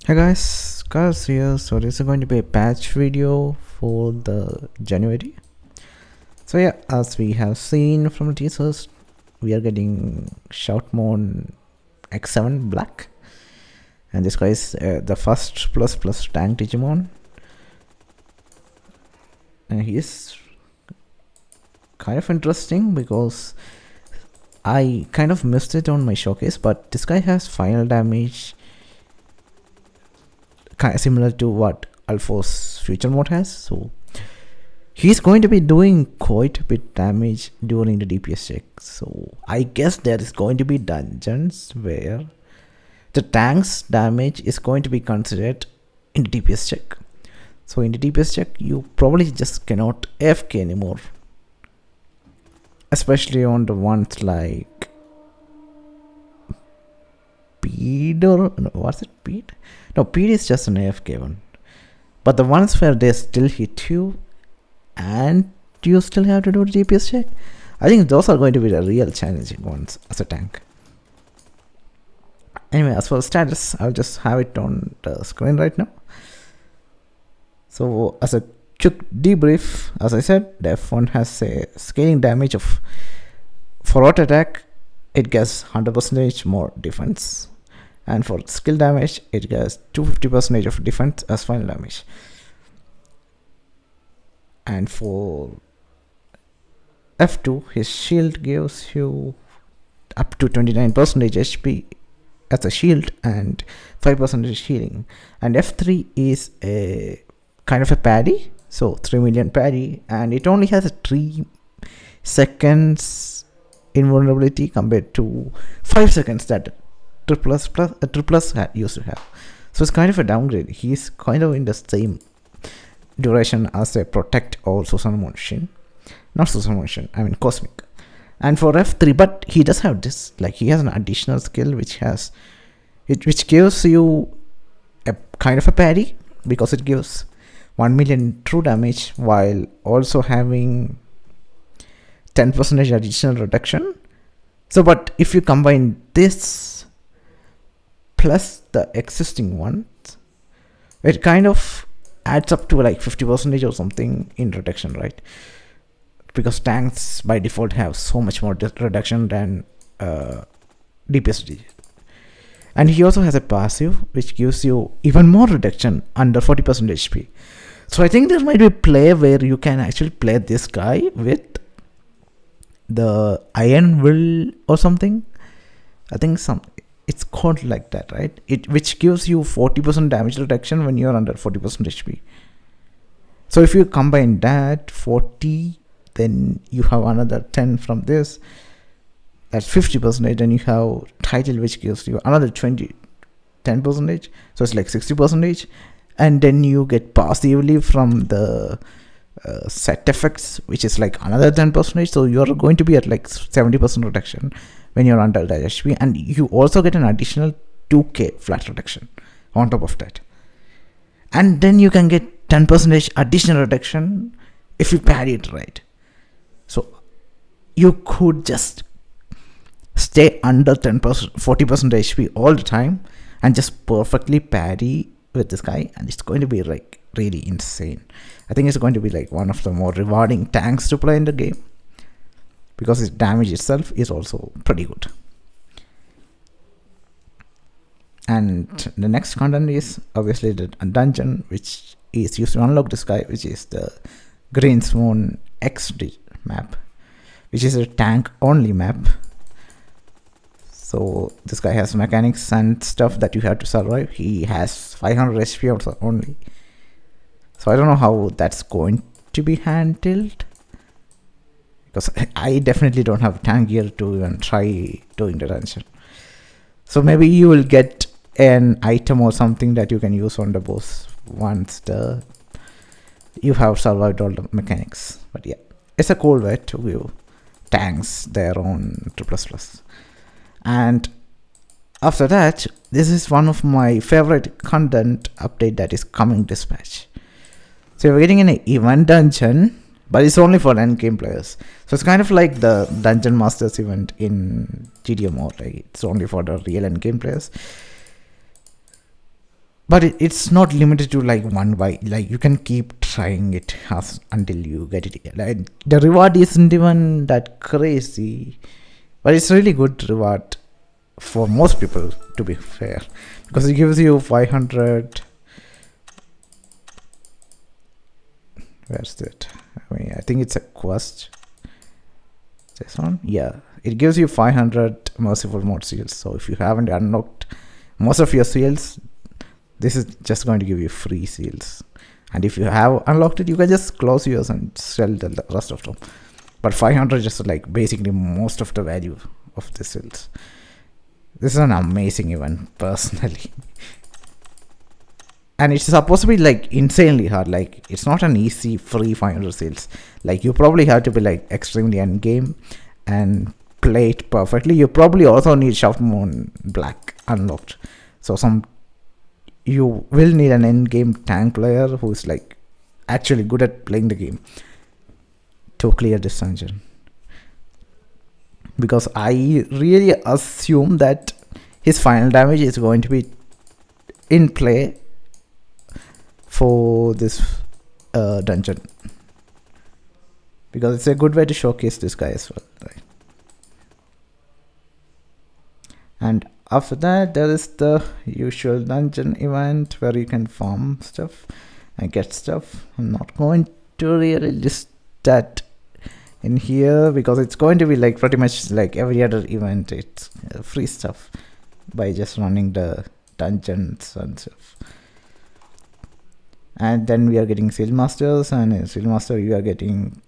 Hey guys, Carlos here. So this is going to be a patch video for the January. So yeah, as we have seen from the teasers, we are getting Shoutmon X7 Black, and this guy is the first plus tank Digimon, and he is kind of interesting because I kind of missed it on my showcase, but this guy has final damage kind of similar to what Alpha's future mode has, so he's going to be doing quite a bit damage during the DPS check. So I guess there is going to be dungeons where the tank's damage is going to be considered in the DPS check. So in the DPS check, you probably just cannot AFK anymore, especially on the ones like Speed or no, what's it? Speed? No, Speed is just an AFK one. But the ones where they still hit you and you still have to do the DPS check, I think those are going to be the real challenging ones as a tank. Anyway, as for the status, I'll just have it on the screen right now. So as a quick debrief, as I said, the F1 has a scaling damage of, for auto attack, it gets 100% more defense, and for skill damage it gets 250% of defense as final damage, and for F2 his shield gives you up to 29% HP as a shield and 5% healing, and F3 is a kind of a parry, so 3 million parry, and it only has a 3 seconds invulnerability compared to 5 seconds that Triple Plus used to have. So it's kind of a downgrade. He's kind of in the same duration as a Protect or Shoutmon Shin. Not Shoutmon Shin, I mean Cosmic. And for F3, but he does have this, like he has an additional skill which gives you a kind of a parry, because it gives 1 million true damage while also having 10% additional reduction. So but if you combine this plus the existing ones, it kind of adds up to like 50% or something in reduction, right? Because tanks by default have so much more reduction than DPS. And he also has a passive which gives you even more reduction under 40% HP. So I think there might be a play where you can actually play this guy with the Iron Will or something. I think it's called like that, right? Which gives you 40% damage reduction when you're under 40% HP. So if you combine that 40, then you have another 10 from this, that's 50%, and you have title which gives you another 10%, so it's like 60%, and then you get passively from the set effects, which is like another 10%, so you're going to be at like 70% reduction when you're under that HP, and you also get an additional 2k flat reduction on top of that, and then you can get 10% additional reduction if you parry it right. So you could just stay under 10%, 40% HP all the time and just perfectly parry with this guy, and it's going to be like really insane. I think it's going to be like one of the more rewarding tanks to play in the game, because its damage itself is also pretty good. And the next content is obviously the dungeon which is used to unlock this guy, which is the Shoutmon X7 map, which is a tank only map. So this guy has mechanics and stuff that you have to survive. He has 500 HP also only. So I don't know how that's going to be handled, because I definitely don't have tank gear to even try doing the dungeon. So maybe you will get an item or something that you can use on the boss once you have survived all the mechanics. But yeah, it's a cool way to view tanks there on Triple Plus. And after that, this is one of my favorite content update that is coming this patch. So we're getting an event dungeon, but it's only for endgame players. So it's kind of like the Dungeon Masters event in GDM mode. Like it's only for the real endgame players. but it's not limited to like one buy. Like you can keep trying it until you get it. Like the reward isn't even that crazy, but it's really good reward for most people, to be fair, because it gives you 500. Where's that? I think it's a quest. This one, yeah, it gives you 500 merciful mode seals. So if you haven't unlocked most of your seals, this is just going to give you free seals. And if you have unlocked it, you can just close yours and sell the rest of them. But 500 just like basically most of the value of the seals. This is an amazing event, personally. And it's supposed to be like insanely hard. Like it's not an easy free 500 seals. Like you probably have to be like extremely end game and play it perfectly. You probably also need Shoutmon Black unlocked. So you will need an end game tank player who's like actually good at playing the game to clear this dungeon. Because I really assume that his final damage is going to be in play for this dungeon, because it's a good way to showcase this guy as well, right? And after that, there is the usual dungeon event where you can farm stuff and get stuff. I'm not going to really list that in here because it's going to be like pretty much like every other event. It's free stuff by just running the dungeons and stuff. And then we are getting Seal Masters, and in Seal Master you are getting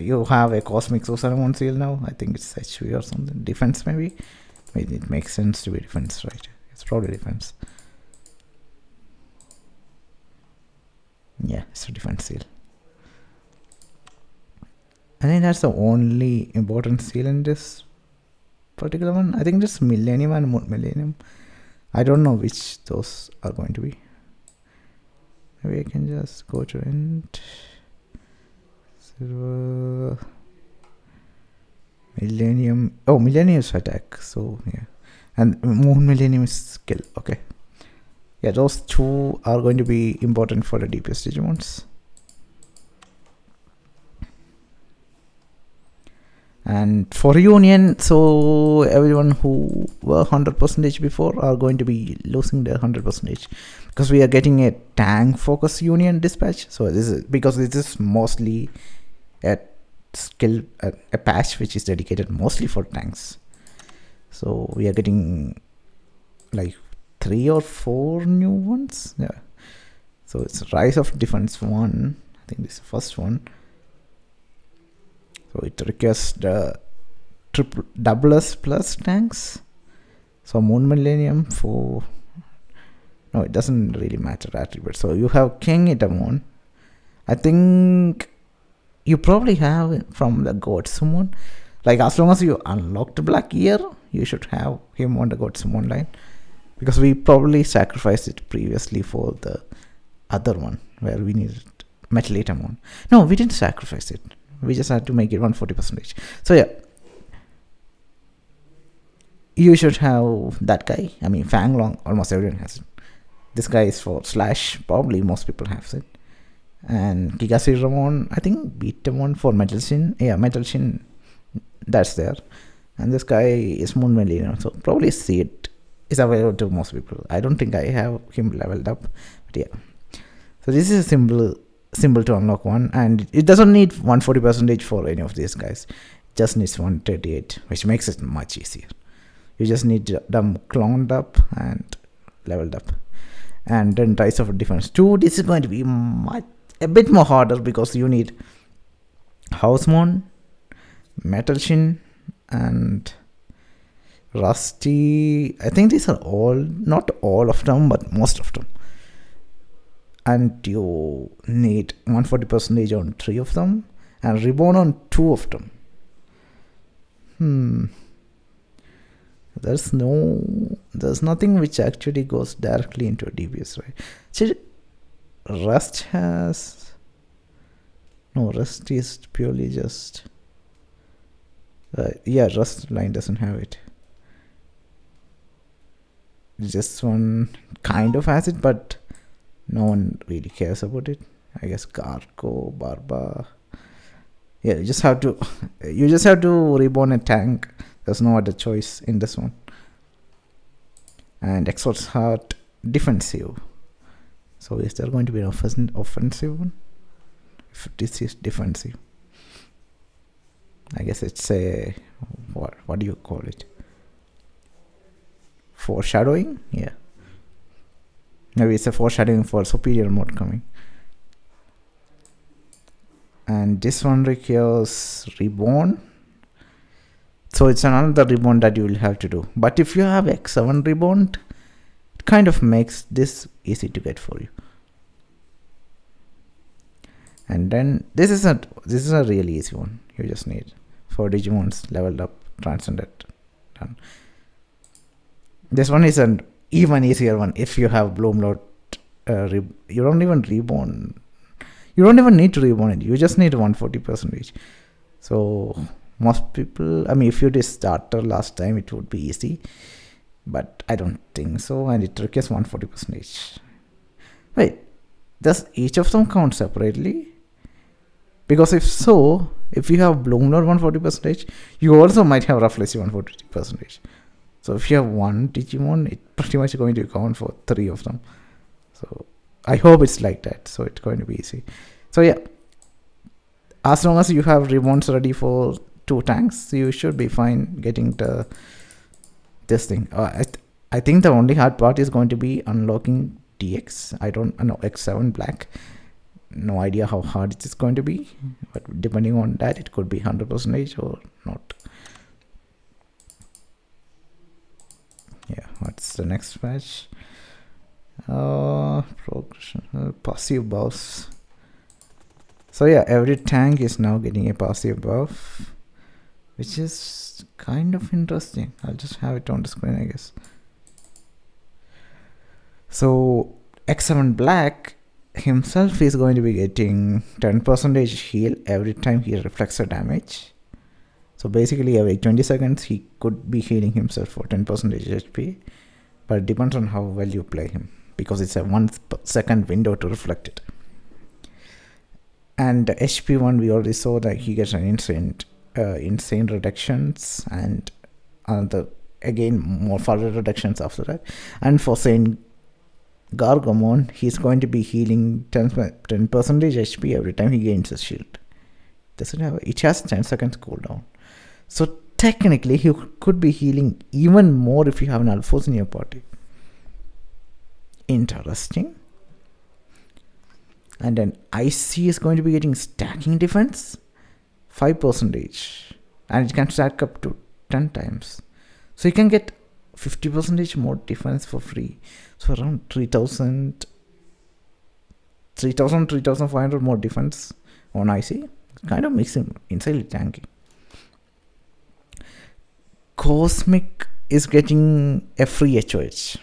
you have a Cosmic Susaramon seal now. I think it's HV or something. Defense maybe. It makes sense to be defense, right? It's probably defense. Yeah, it's a defense seal. I think that's the only important seal in this particular one. I think just Millennium and Millennium. I don't know which those are going to be. Maybe I can just go to end. Silver. Millennium. Oh, Millennium is attack. So, yeah. And Moon Millennium is skill. Okay. Yeah, those two are going to be important for the DPS Digimons. And for Union, so everyone who were 100% before are going to be losing their 100%, because we are getting a tank focus Union dispatch. So this is because this is mostly a skill, a patch which is dedicated mostly for tanks. So we are getting like 3 or 4 new ones. Yeah. So it's Rise of Defense 1. I think this is the first one. So it requires the double S plus tanks. So Moon Millennium for... No, it doesn't really matter attribute. So you have King Itamon. I think you probably have from the God Summon. Like as long as you unlocked Black Ear, you should have him on the God Summon line. Because we probably sacrificed it previously for the other one where we needed Metal Itamon. No, we didn't sacrifice it. We just had to make it 140%. So yeah, you should have that guy. I mean, Fang Long, almost everyone has it. This guy is for Slash, probably most people have it. And Gigasir Ramon, I think Beatamon for Metal Shin. Yeah, Metal Shin, that's there. And this guy is Moon Melina, so probably Seed is available to most people. I don't think I have him leveled up, but yeah. So this is a symbol to unlock one, and it doesn't need 140% for any of these guys. It just needs 138, which makes it much easier. You just need them cloned up and leveled up. And then Rise of Defense 2, this is going to be a bit more harder because you need Housemon, Metal Shin, and Rusty. I think these are all, not all of them, but most of them. And you need 140% on 3 of them and Reborn on 2 of them. There's nothing which actually goes directly into a DPS, right? See, Rust has... No, Rust is purely just... yeah, Rust line doesn't have it. This one kind of has it, but no one really cares about it. I guess Garco, Barba. Yeah, you just have to reborn a tank. There's no other choice in this one. And Exodus Heart defensive. So is there going to be an offensive one? If this is defensive, I guess it's a what do you call it? Foreshadowing? Yeah. Maybe it's a foreshadowing for superior mode coming. And this one requires reborn. So it's another reborn that you will have to do. But if you have X7 reborn, it kind of makes this easy to get for you. And then this is a really easy one. You just need 4 Digimons leveled up, transcended, done. This one is an even easier one if you have Bloomlord. You don't even reborn. You don't even need to reborn it. You just need 140%. So most people, I mean, if you did starter last time, it would be easy. But I don't think so. And it requires 140%. Wait, does each of them count separately? Because if so, if you have Bloomlord 140%, you also might have Roughly 140%. So if you have one Digimon, it's pretty much going to count for 3 of them. So I hope it's like that. So it's going to be easy. So yeah, as long as you have reborns ready for 2 tanks, you should be fine getting this thing. I think the only hard part is going to be unlocking DX. I don't know, X7 Black. No idea how hard it is going to be, but depending on that, it could be 100% or not. Yeah, what's the next patch? Progression, passive buffs. So yeah, every tank is now getting a passive buff, which is kind of interesting. I'll just have it on the screen, I guess. So X7 Black himself is going to be getting 10% heal every time he reflects a damage. So basically every 20 seconds he could be healing himself for 10% HP, but it depends on how well you play him, because it's a 1 second window to reflect it. And the HP one, we already saw that he gets an insane reductions, and again more further reductions after that. And for Saint Gargomon, he's going to be healing 10% HP every time he gains a shield. It has 10 seconds cooldown. So technically, he could be healing even more if you have an Alphos in your party. Interesting. And then IC is going to be getting stacking defense, 5%. And it can stack up to 10 times. So you can get 50% more defense for free. So around 3,500 more defense on IC. Kind of makes him insanely tanky. Cosmic is getting a free HOH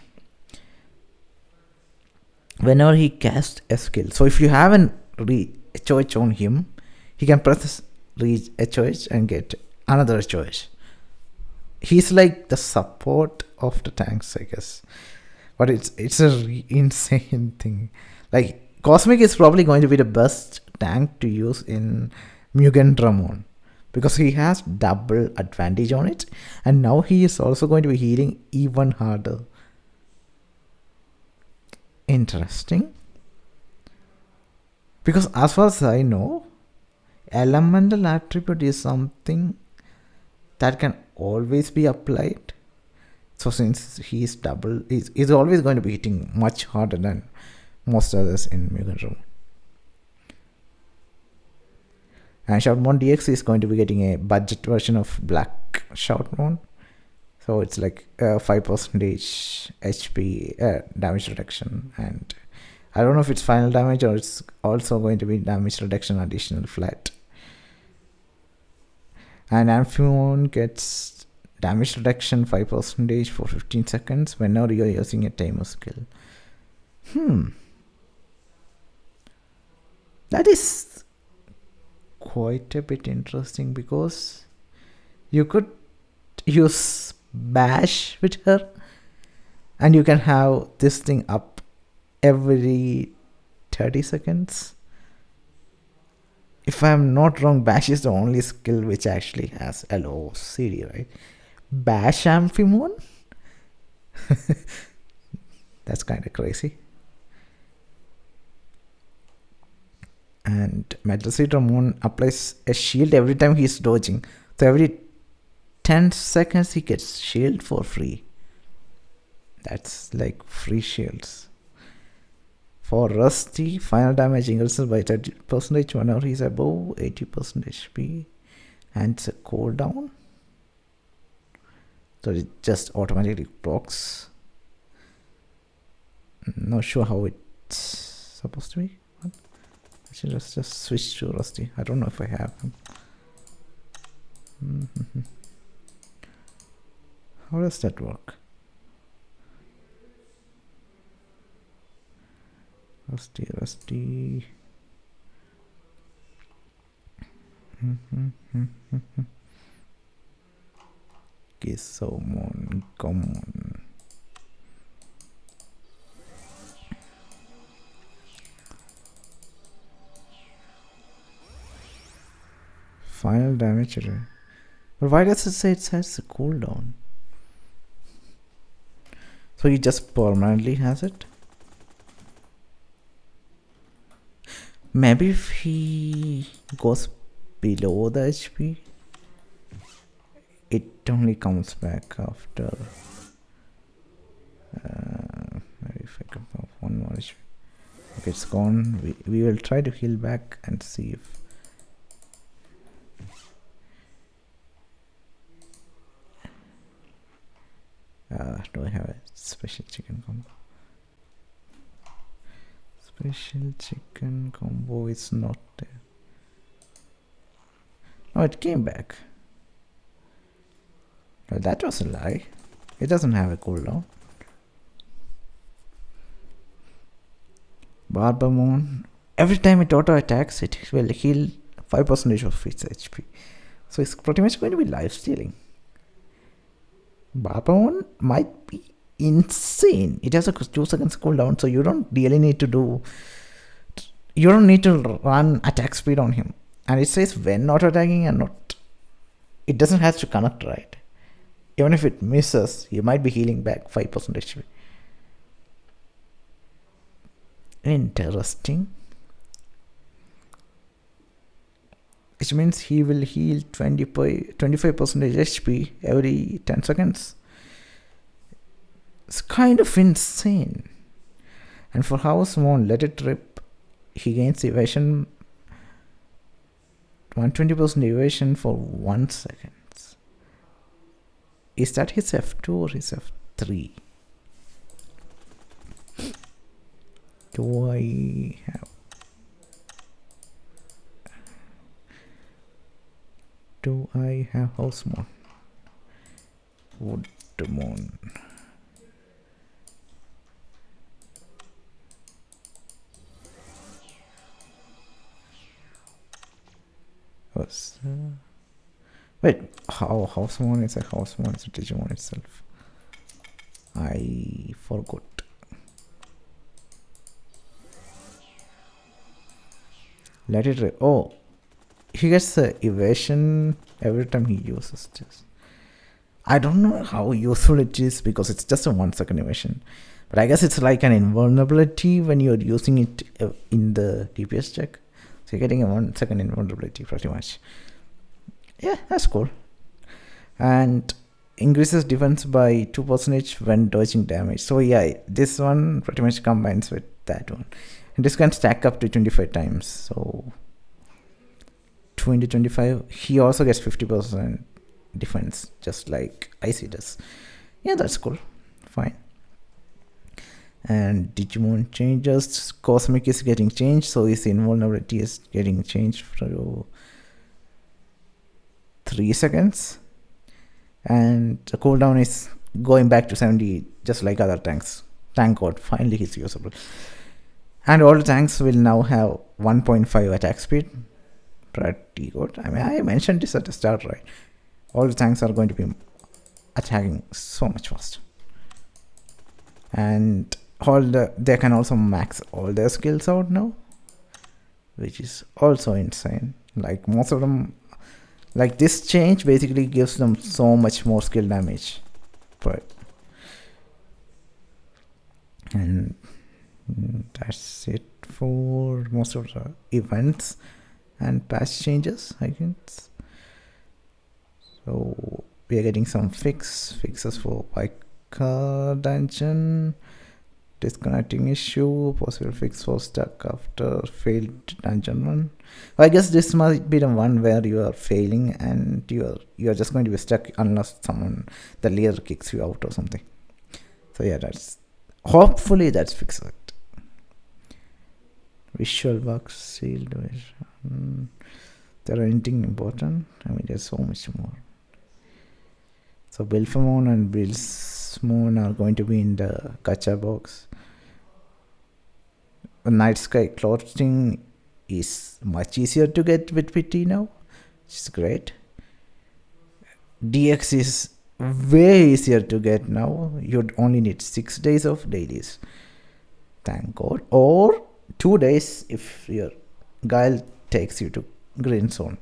whenever he casts a skill. So if you have an HOH on him, he can press reach HOH and get another HOH. He's like the support of the tanks, I guess. But it's a insane thing. Like, Cosmic is probably going to be the best tank to use in Mugen Dramon, because he has double advantage on it, and now he is also going to be healing even harder. Interesting. Because as far as I know, elemental attribute is something that can always be applied. So since he's double, he's always going to be hitting much harder than most others in Mugen Dramon. And Shoutmon DX is going to be getting a budget version of Black Shoutmon. So it's like 5% HP damage reduction. And I don't know if it's final damage or it's also going to be damage reduction additional flat. And Amphion gets damage reduction 5% for 15 seconds whenever you're using a timer skill. That is quite a bit interesting, because you could use bash with her And you can have this thing up every 30 seconds. If I'm not wrong, bash is the only skill which actually has LO CD, right? Bash Amphimon? That's kind of crazy. And Metal Seed Ramon applies a shield every time he's dodging. So every 10 seconds he gets shield for free. That's like free shields. For Rusty, final damage increases by 30% whenever he's above 80% HP. And it's a cooldown. So it just automatically procs. Not sure how it's supposed to be. I should just switch to Rusty. I don't know if I have him. How does that work? Rusty. Shoutmon, come on. Final damage. But why does it say it has a cooldown? So he just permanently has it? Maybe if he goes below the HP, it only comes back after. Maybe if I come off one more HP. Okay, it's gone. We will try to heal back and see if. Do I have a special chicken combo? Special chicken combo is not there. Oh, it came back. Well, that was a lie. It doesn't have a cooldown. Barbamon. Every time it auto attacks, it will heal 5% of its HP. So it's pretty much going to be life stealing. Barbamon might be insane. It has a 2 seconds cooldown, so you don't really need to do. You don't need to run attack speed on him. And it says when auto attacking and not. It doesn't have to connect, right? Even if it misses, you might be healing back 5% HP. Interesting. Which means he will heal 25% HP every 10 seconds. It's kind of insane. And for Shoutmon, let it rip. He gains evasion, 120% evasion for 1 second. Is that his F2 or his F3? Do I have Shoutmon? Woodmon. Wait, how Shoutmon is a Shoutmon? It's a Digimon itself. I forgot. Let it. Oh, he gets the evasion every time he uses this. I don't know how useful it is because it's just a 1 second evasion. But I guess it's like an invulnerability when you're using it in the DPS check. So you're getting a 1 second invulnerability pretty much. Yeah, that's cool. And increases defense by 2% when dodging damage. So yeah, this one pretty much combines with that one. And this can stack up to 25 times. So 25. He also gets 50% defense, just like Icy does. Yeah, that's cool. Fine. And Digimon changes. Cosmic is getting changed, so his invulnerability is getting changed for 3 seconds. And the cooldown is going back to 70, just like other tanks. Thank God, finally he's usable. And all the tanks will now have 1.5 attack speed. Pretty good. I mean, I mentioned this at the start, right? All the tanks are going to be attacking so much faster. and they can also max all their skills out now, which is also insane. Like most of them, like this change basically gives them so much more skill damage. But and that's it for most of the events and patch changes, I guess. So we are getting some fixes for Vika dungeon, disconnecting issue, possible fix for stuck after failed dungeon run. I guess this might be the one where you are failing and you're just going to be stuck unless the leader kicks you out or something. So yeah, hopefully that's fixed. Visual bugs, sealed version. There are anything important? I mean, there's so much more. So Bilfamon and Bilsmon are going to be in the gacha box. The Night Sky clothing is much easier to get with PT now, which is great. DX is way easier to get now. You'd only need 6 days of dailies. Thank God. Or 2 days if your guile takes you to Green Zone.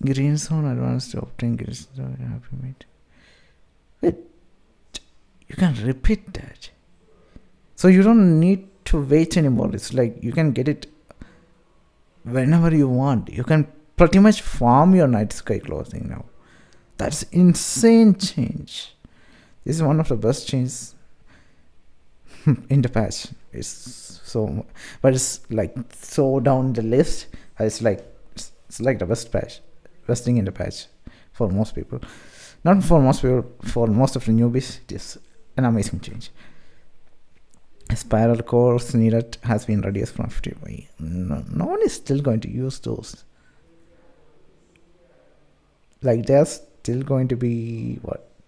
Green Zone advanced to obtain Green Zone happy mate. Wait, you can repeat that. So you don't need to wait anymore. It's like you can get it whenever you want. You can pretty much farm your Night Sky clothing now. That's insane change. This is one of the best changes in the patch. It's like so down the list. It's like the best thing in the patch for most people. Not for most people, for most of the newbies, it is an amazing change. Spiral cores needed has been reduced from 50. No one is still going to use those. Like they're still going to be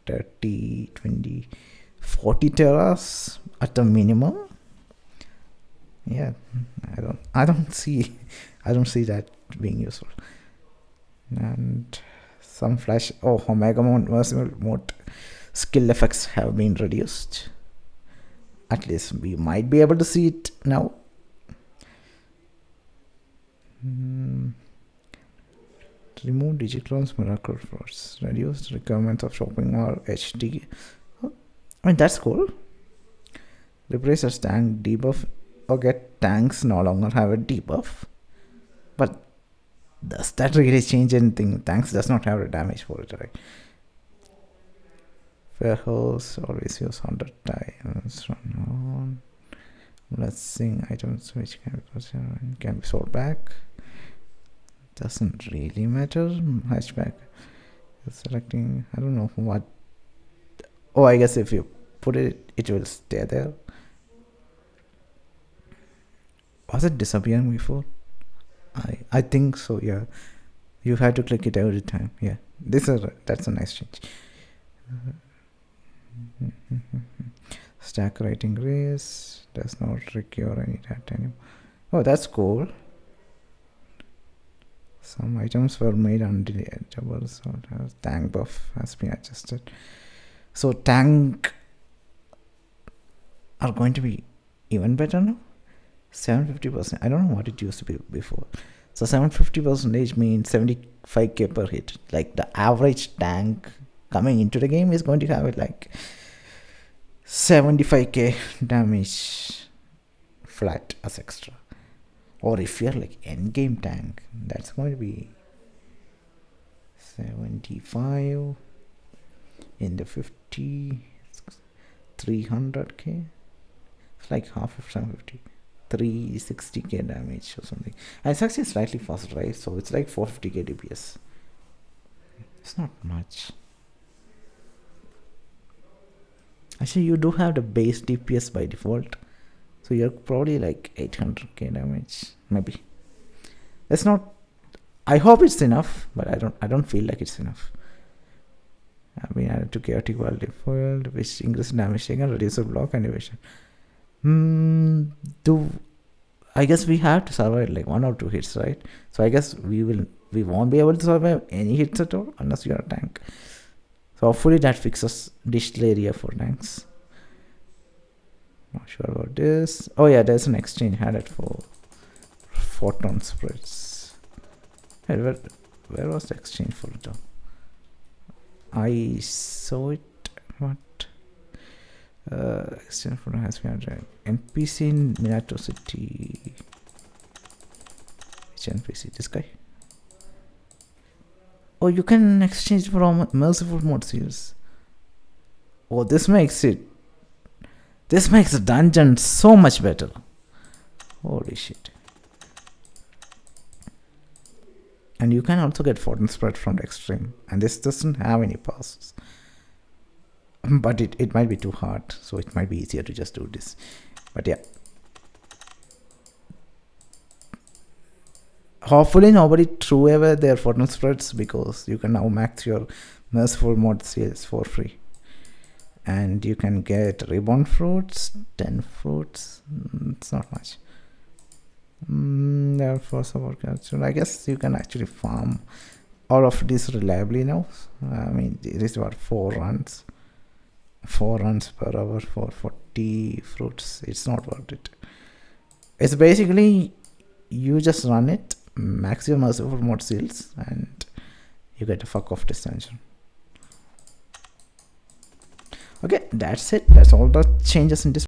30, 20, 40 terras at the minimum. Yeah, I don't see that being useful. And some Omega mode skill effects have been reduced. At least we might be able to see it now. Remove Digiclon's Miracle Force. Reduce requirements of shopping mall HD. I mean, that's cool. Replace a tank debuff or get tanks no longer have a debuff. But does that really change anything? Tanks does not have a damage for it, right? Warehouse always use 100 times. Run on. Blessing items which can be sold back. Doesn't really matter. Hatchback. Selecting. I don't know what. Oh, I guess if you put it, it will stay there. Was it disappearing before? I think so. Yeah, you have to click it every time. Yeah, that's a nice change. Stack writing race does not require any data anymore. Oh, that's cool. Some items were made undeletable, so tank buff has been adjusted. So tank are going to be even better now. 750%. I don't know what it used to be before. So 750% means 75k per hit. Like the average tank coming into the game is going to have it like 75k damage flat as extra. Or if you're like endgame tank, that's going to be 75 in the 50, 300k. It's like half of 750. 360k damage or something. And it's actually slightly faster, right? So it's like 450k DPS. It's not much. Actually, you do have the base DPS by default. So you're probably like 800k damage, maybe. It's not. I hope it's enough, but I don't feel like it's enough. I've been added to chaotic by default, which increases damage taken, reduces block and evasion. I guess we have to survive like 1 or 2 hits, right? So I guess we won't be able to survive any hits at all unless you're a tank. So hopefully that fixes digital area for tanks. Not sure about this. Oh yeah, there's an exchange added for photon spreads. Hey, where was the exchange for it? I saw it. What? Exchange for has been added. NPC in Minato City. Which NPC? This guy? Oh, you can exchange from merciful mode seals. Oh, this makes the dungeon so much better. Holy shit. And you can also get photon spread from the extreme, and this doesn't have any passes. But it might be too hard, so it might be easier to just do this. But yeah, hopefully nobody threw away their photon spreads, because you can now max your merciful mod seals for free. And you can get reborn fruits, 10 fruits. It's not much. Therefore, support capture. I guess you can actually farm all of this reliably now. I mean, it is about 4 runs per hour for 40 fruits. It's not worth it. It's basically you just run it, max your merciful mode seals, and you get a fuck off this dungeon. Okay, that's it. That's all the changes in this